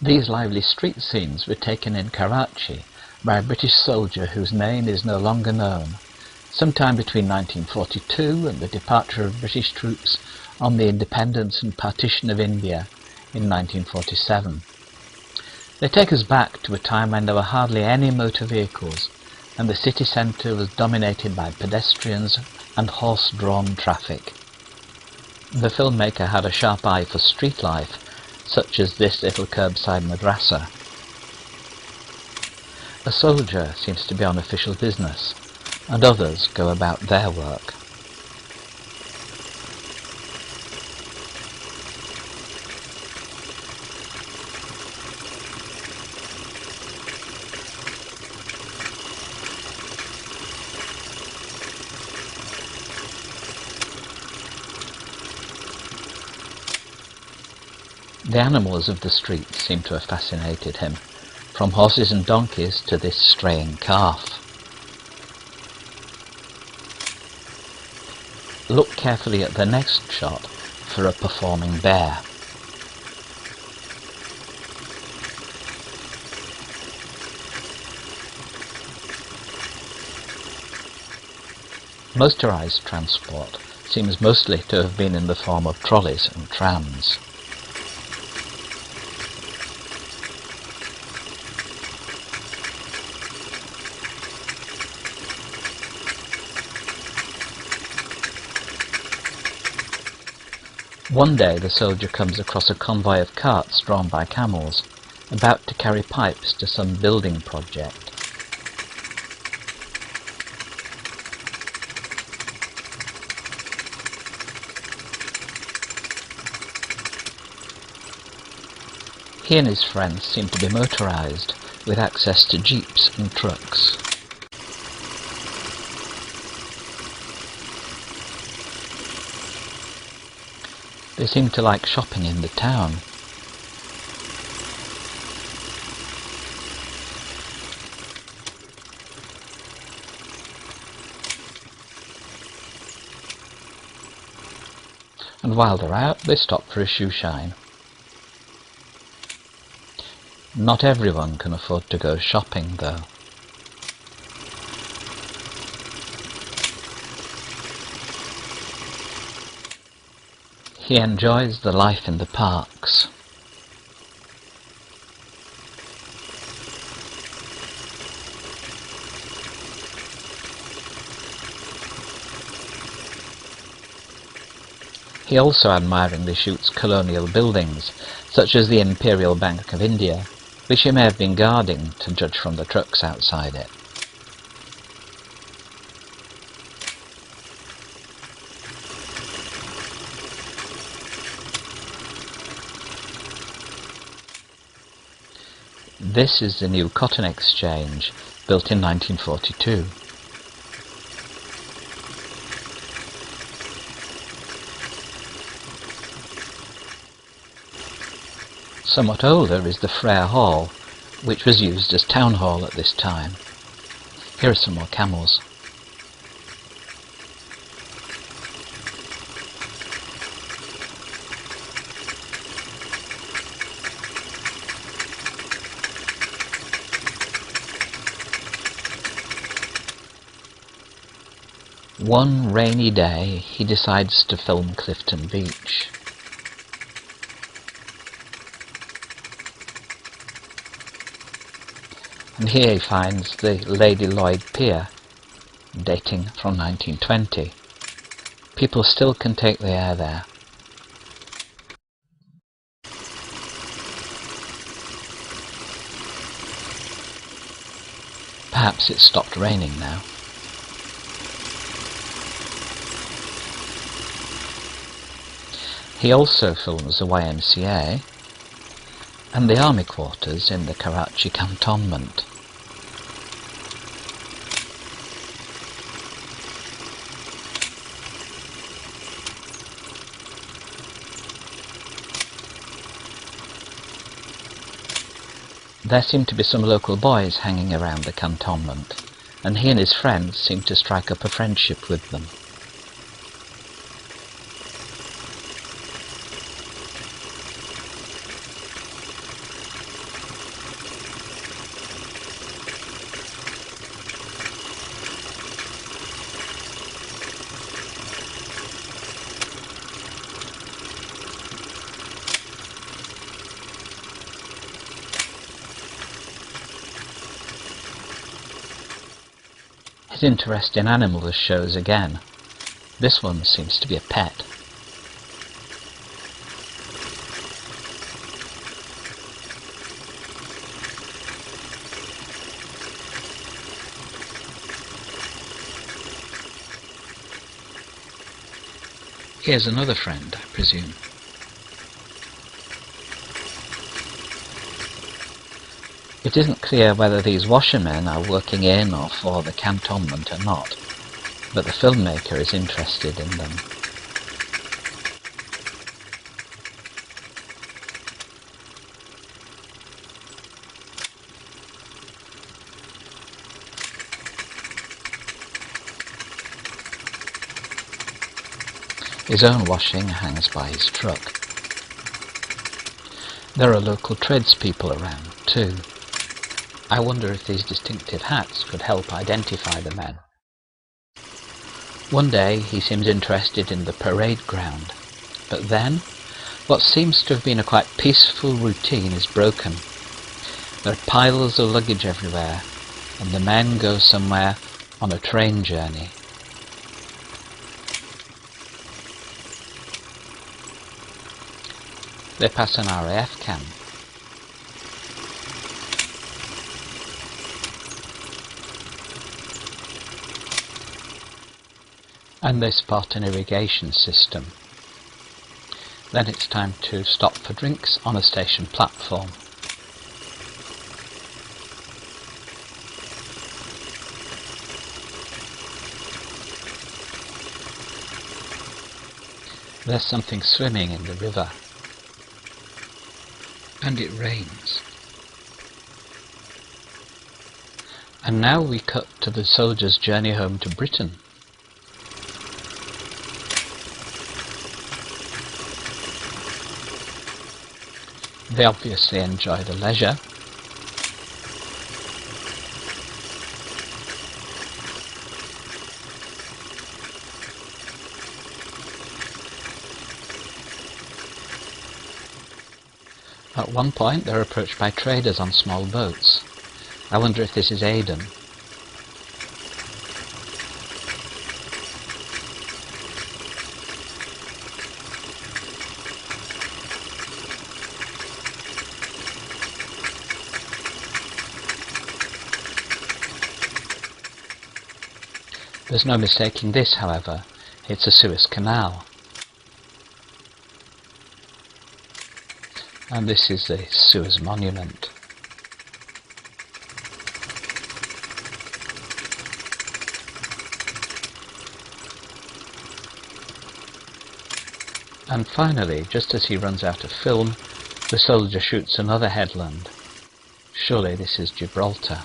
These lively street scenes were taken in Karachi by a British soldier whose name is no longer known, sometime between 1942 and the departure of British troops on the independence and partition of India in 1947. They take us back to a time when there were hardly any motor vehicles and the city centre was dominated by pedestrians and horse-drawn traffic. The filmmaker had a sharp eye for street life, such as this little curbside madrasa. A soldier seems to be on official business, and others go about their work. The animals of the street seem to have fascinated him, from horses and donkeys to this straying calf. Look carefully at the next shot for a performing bear. Motorised transport seems mostly to have been in the form of trolleys and trams. One day the soldier comes across a convoy of carts drawn by camels, about to carry pipes to some building project. He and his friends seem to be motorised, with access to jeeps and trucks. They seem to like shopping in the town. And while they're out, they stop for a shoe shine. Not everyone can afford to go shopping, though. He enjoys the life in the parks. He also admiringly shoots colonial buildings, such as the Imperial Bank of India, which he may have been guarding, to judge from the trucks outside it. This is the new cotton exchange, built in 1942. Somewhat older is the Frere Hall, which was used as town hall at this time. Here are some more camels. One rainy day, he decides to film Clifton Beach. And here he finds the Lady Lloyd Pier, dating from 1920. People still can take the air there. Perhaps it's stopped raining now. He also films the YMCA and the army quarters in the Karachi cantonment. There seem to be some local boys hanging around the cantonment, and he and his friends seem to strike up a friendship with them. His interest in animals shows again. This one seems to be a pet. Here's another friend, I presume. It isn't clear whether these washermen are working in or for the cantonment or not, but the filmmaker is interested in them. His own washing hangs by his truck. There are local tradespeople around too. I wonder if these distinctive hats could help identify the men. One day he seems interested in the parade ground, but then what seems to have been a quite peaceful routine is broken. There are piles of luggage everywhere, and the men go somewhere on a train journey. They pass an RAF camp. And they spot an irrigation system. Then it's time to stop for drinks on a station platform. There's something swimming in the river. And it rains. And now we cut to the soldiers' journey home to Britain. They obviously enjoy the leisure. At one point they're approached by traders on small boats. I wonder if this is Aden. There's no mistaking this, however. It's a Suez Canal. And this is the Suez Monument. And finally, just as he runs out of film, the soldier shoots another headland. Surely this is Gibraltar.